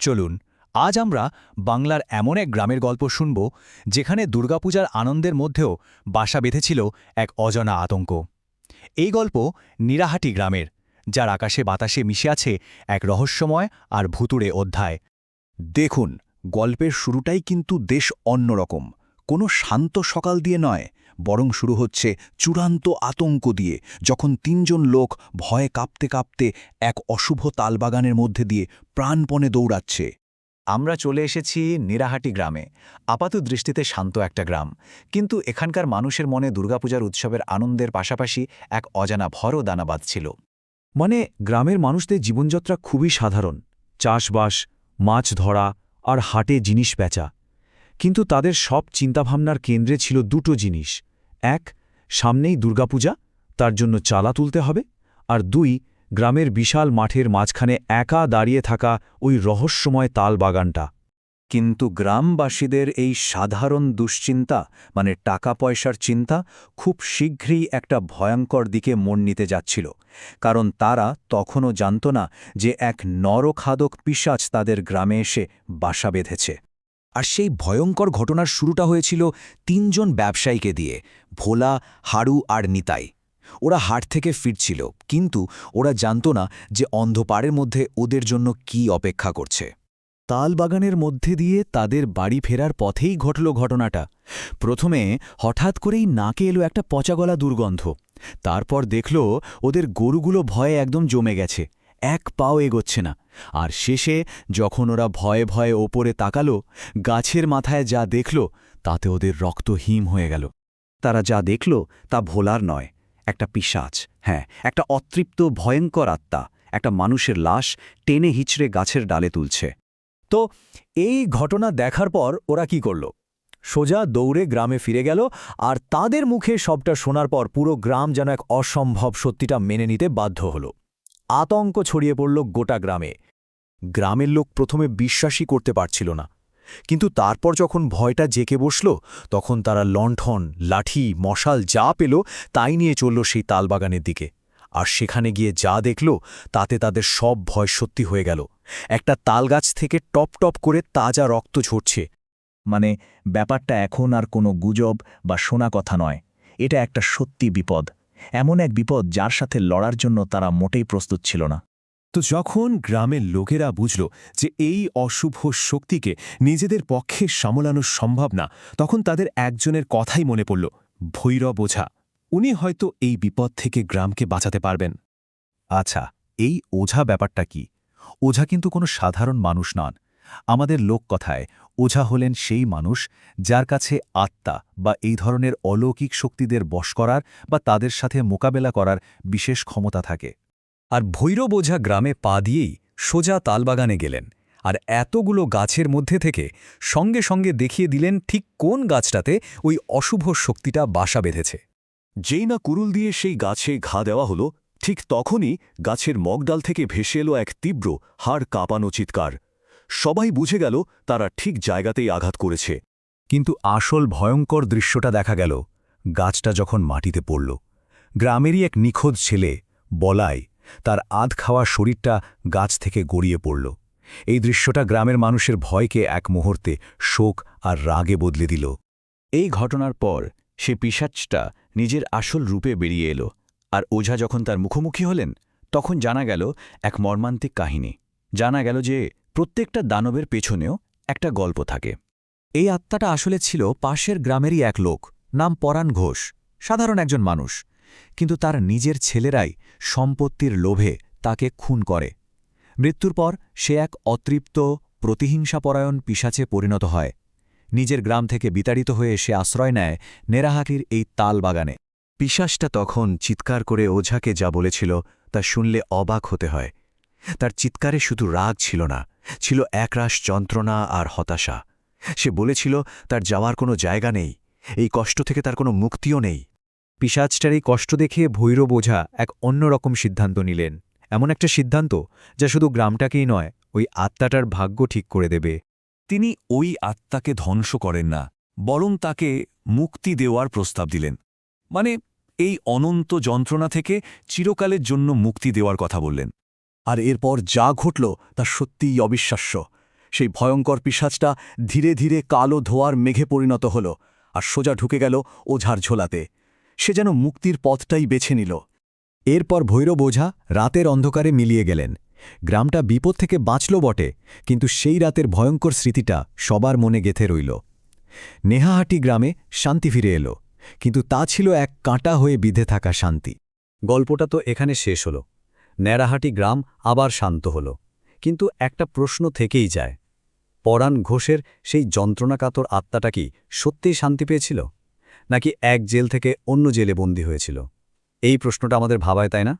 চলুন আজ আমরা বাংলার এমন এক গ্রামের গল্প শুনব যেখানে দুর্গাপূজার আনন্দের মধ্যেও বাসা বেঁধেছিল এক অজানা আতঙ্ক। এই গল্প নিরাহাটি গ্রামের, যার আকাশে বাতাসে মিশে আছে এক রহস্যময় আর ভুতুড়ে অধ্যায়। দেখুন, গল্পের শুরুটাই কিন্তু বেশ অন্যরকম। কোনো শান্ত সকাল দিয়ে নয়, বরং শুরু হচ্ছে চূড়ান্ত আতঙ্ক দিয়ে, যখন তিনজন লোক ভয়ে কাঁপতে কাঁপতে এক অশুভ তালবাগানের মধ্যে দিয়ে প্রাণপণে দৌড়াচ্ছে। আমরা চলে এসেছি নিরাহাটি গ্রামে। আপাত দৃষ্টিতে শান্ত একটা গ্রাম, কিন্তু এখানকার মানুষের মনে দুর্গাপূজার উৎসবের আনন্দের পাশাপাশি এক অজানা ভরও দানা বাঁধছিল। গ্রামের মানুষদের জীবনযাত্রা খুবই সাধারণ, চাষবাস, মাছ ধরা আর হাটে জিনিস বেচা। কিন্তু তাদের সব চিন্তাভাবনার কেন্দ্রে ছিল দুটো জিনিস: এক, সামনেই দুর্গাপূজা, তার জন্য চালা তুলতে হবে, আর দুই, গ্রামের বিশাল মাঠের মাঝখানে একা দাঁড়িয়ে থাকা ওই রহস্যময় তালবাগানটা। কিন্তু গ্রামবাসীদের এই সাধারণ দুশ্চিন্তা, মানে টাকা পয়সার চিন্তা, খুব শীঘ্রই একটা ভয়ঙ্কর দিকে মন নিতে যাচ্ছিল। কারণ তারা তখনও জানত না যে এক নরখাদক পিশাচ তাদের গ্রামে এসে বাসা বেঁধেছে। আর সেই ভয়ঙ্কর ঘটনার শুরুটা হয়েছিল তিনজন ব্যবসায়ীকে দিয়ে, ভোলা, হাড়ু আর নিতাই। ওরা হাট থেকে ফিরছিল, কিন্তু ওরা জানত না যে অন্ধকারের মধ্যে ওদের জন্য কি অপেক্ষা করছে। তালবাগানের মধ্যে দিয়ে তাদের বাড়ি ফেরার পথেই ঘটল ঘটনাটা। প্রথমে হঠাৎ করেই নাকে এলো একটা পচাগলা দুর্গন্ধ। তারপর দেখল ওদের গরুগুলো ভয়ে একদম জমে গেছে, এক পাও এগোচ্ছে না। আর শেষে যখন ওরা ভয়ে ভয়ে ওপরে তাকালো, গাছের মাথায় যা দেখল তাতে ওদের রক্ত হিম হয়ে গেল। তারা যা দেখল তা ভোলার নয়, একটা পিশাচ, হ্যাঁ, একটা অতৃপ্ত ভয়ঙ্কর আত্মা, একটা মানুষের লাশ টেনে হিচড়ে গাছের ডালে তুলছে। তো এই ঘটনা দেখার পর ওরা কি করল? সোজা দৌড়ে গ্রামে ফিরে গেল। আর তাদের মুখে সবটা শোনার পর পুরো গ্রাম যেন এক অসম্ভব সত্যিটা মেনে নিতে বাধ্য হল। আতঙ্ক ছড়িয়ে পড়ল গোটা গ্রামে। গ্রামের লোক প্রথমে বিশ্বাসই করতে পারছিল না, কিন্তু তারপর যখন ভয়টা জেঁকে বসল, তখন তারা লণ্ঠন, লাঠি, মশাল যা পেল তাই নিয়ে চলল সেই তালবাগানের দিকে। আর সেখানে গিয়ে যা দেখল তাতে তাদের সব ভয় সত্যি হয়ে গেল। একটা তালগাছ থেকে টপ টপ করে তাজা রক্ত ঝরছে। মানে ব্যাপারটা এখন আর কোনো গুজব বা শোনা কথা নয়, এটা একটা সত্যি বিপদ, এমন এক বিপদ যার সাথে লড়ার জন্য তারা মোটেই প্রস্তুত ছিল না। তো যখন গ্রামের লোকেরা বুঝল যে এই অশুভ শক্তিকে নিজেদের পক্ষে সামলানো সম্ভব না, তখন তাদের একজনের কথাই মনে পড়ল, ভৈরব ওঝা। উনি হয়তো এই বিপদ থেকে গ্রামকে বাঁচাতে পারবেন। আচ্ছা, এই ওঝা ব্যাপারটা কি? ওঝা কিন্তু কোনো সাধারণ মানুষ নন। আমাদের লোককথায় ওঝা হলেন সেই মানুষ যার কাছে আত্মা বা এই ধরনের অলৌকিক শক্তিদের বশ করার বা তাদের সাথে মোকাবেলা করার বিশেষ ক্ষমতা থাকে। আর ভৈরব ওঝা গ্রামে পা দিয়েই সোজা তালবাগানে গেলেন, আর এতগুলো গাছের মধ্যে থেকে সঙ্গে সঙ্গে দেখিয়ে দিলেন ঠিক কোন গাছটাতে ওই অশুভ শক্তিটা বাসা বেঁধেছে। যেই না কুরুল দিয়ে সেই গাছে ঘা দেওয়া হলো, ঠিক তখনই গাছের মগডাল থেকে ভেসে এলো এক তীব্র, হাড় কাঁপানো চিৎকার। সবাই বুঝে গেল তারা ঠিক জায়গাতেই আঘাত করেছে। কিন্তু আসল ভয়ঙ্কর দৃশ্যটা দেখা গেল গাছটা যখন মাটিতে পড়ল। গ্রামেরই এক নিখোঁজ ছেলে বলাই, তার আধ খাওয়া শরীরটা গাছ থেকে গড়িয়ে পড়ল। এই দৃশ্যটা গ্রামের মানুষের ভয়কে এক মুহূর্তে শোক আর রাগে বদলে দিল। এই ঘটনার পর সে পিশাচটা নিজের আসল রূপে বেরিয়ে এলো, আর ওঝা যখন তার মুখোমুখি হলেন, তখন জানা গেল এক মর্মান্তিক কাহিনী। জানা গেল যে প্রত্যেকটা দানবের পেছনেও একটা গল্প থাকে। এই আত্মাটা আসলে ছিল পাশের গ্রামেরই এক লোক, নাম পরাণ ঘোষ, সাধারণ একজন মানুষ। কিন্তু তার নিজের ছেলেরাই সম্পত্তির লোভে তাকে খুন করে। মৃত্যুর পর সে এক অতৃপ্ত, প্রতিহিংসাপরায়ণ পিশাচে পরিণত হয়। নিজের গ্রাম থেকে বিতাড়িত হয়ে সে আশ্রয় নেয় নেরাহাটির এই তালবাগানে। পিশাচটা তখন চিৎকার করে ওঝাকে যা বলেছিল তা শুনলে অবাক হতে হয়। তার চিৎকারে শুধু রাগ ছিল না, ছিল একরাশ যন্ত্রণা আর হতাশা। সে বলেছিল তার যাওয়ার কোনো জায়গা নেই, এই কষ্ট থেকে তার কোনো মুক্তিও নেই। পিশাচটার এই কষ্ট দেখে ভৈরব ওঝা এক অন্যরকম সিদ্ধান্ত নিলেন, এমন একটা সিদ্ধান্ত যা শুধু গ্রামটাকেই নয়, ওই আত্মাটার ভাগ্য ঠিক করে দেবে। তিনি ওই আত্মাকে ধ্বংস করেন না, বরং তাকে মুক্তি দেওয়ার প্রস্তাব দিলেন। মানে এই অনন্ত যন্ত্রণা থেকে চিরকালের জন্য মুক্তি দেওয়ার কথা বললেন। আর এরপর যা ঘটল তা সত্যিই অবিশ্বাস্য। সেই ভয়ঙ্কর পিশাচটা ধীরে ধীরে কালো ধোয়ার মেঘে পরিণত হল আর সোজা ঢুকে গেল ওঝার ঝোলাতে। সে যেন মুক্তির পথটাই বেছে নিল। এরপর ভৈরব ওঝা রাতের অন্ধকারে মিলিয়ে গেলেন। গ্রামটা বিপদ থেকে বাঁচল বটে, কিন্তু সেই রাতের ভয়ঙ্কর স্মৃতিটা সবার মনে গেঁথে রইল। নেহাহাটি গ্রামে শান্তি ফিরে এলো, কিন্তু তা ছিল এক কাঁটা হয়ে বিঁধে থাকা শান্তি। গল্পটা তো এখানে শেষ হল। ন্যাড়াহাটি গ্রাম আবার শান্ত হল, কিন্তু একটা প্রশ্ন থেকেই যায়, পরাণ ঘোষের সেই যন্ত্রণাকাতর আত্মাটা কি সত্যিই শান্তি পেয়েছিল, নাকি এক জেল থেকে অন্য জেলে বন্দী হয়েছিল? এই প্রশ্নটা আমাদের ভাবায়, তাই না?